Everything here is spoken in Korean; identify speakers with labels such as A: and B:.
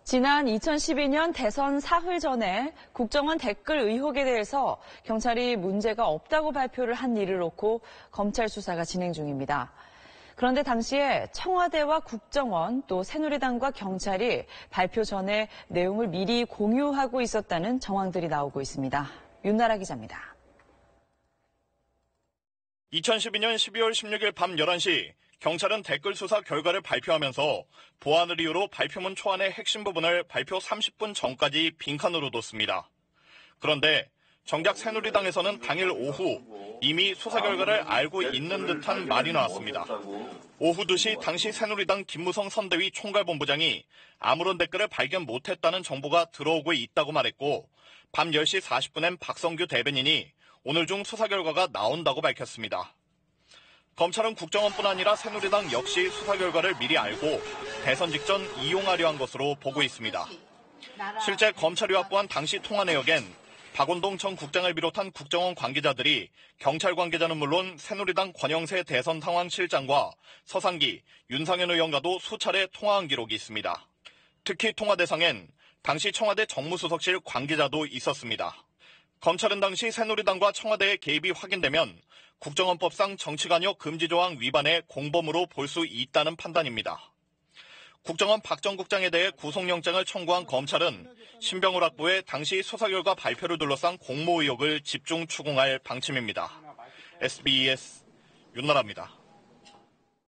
A: 지난 2012년 대선 사흘 전에 국정원 댓글 의혹에 대해서 경찰이 문제가 없다고 발표를 한 일을 놓고 검찰 수사가 진행 중입니다. 그런데 당시에 청와대와 국정원 또 새누리당과 경찰이 발표 전에 내용을 미리 공유하고 있었다는 정황들이 나오고 있습니다. 윤나라 기자입니다.
B: 2012년 12월 16일 밤 11시 경찰은 댓글 수사 결과를 발표하면서 보안을 이유로 발표문 초안의 핵심 부분을 발표 30분 전까지 빈칸으로 뒀습니다. 그런데 정작 새누리당에서는 당일 오후 이미 수사 결과를 알고 있는 듯한 말이 나왔습니다. 오후 2시 당시 새누리당 김무성 선대위 총괄본부장이 아무런 댓글을 발견 못했다는 정보가 들어오고 있다고 말했고 밤 10시 40분엔 박성규 대변인이 오늘 중 수사 결과가 나온다고 밝혔습니다. 검찰은 국정원뿐 아니라 새누리당 역시 수사 결과를 미리 알고 대선 직전 이용하려 한 것으로 보고 있습니다. 실제 검찰이 확보한 당시 통화 내역엔 박원동 전 국장을 비롯한 국정원 관계자들이 경찰 관계자는 물론 새누리당 권영세 대선 상황실장과 서상기, 윤상현 의원과도 수차례 통화한 기록이 있습니다. 특히 통화 대상엔 당시 청와대 정무수석실 관계자도 있었습니다. 검찰은 당시 새누리당과 청와대의 개입이 확인되면 국정원법상 정치관여 금지조항 위반의 공범으로 볼 수 있다는 판단입니다. 국정원 박 전 국장에 대해 구속영장을 청구한 검찰은 신병울 학부의 당시 수사 결과 발표를 둘러싼 공모 의혹을 집중 추궁할 방침입니다. SBS 윤나라입니다.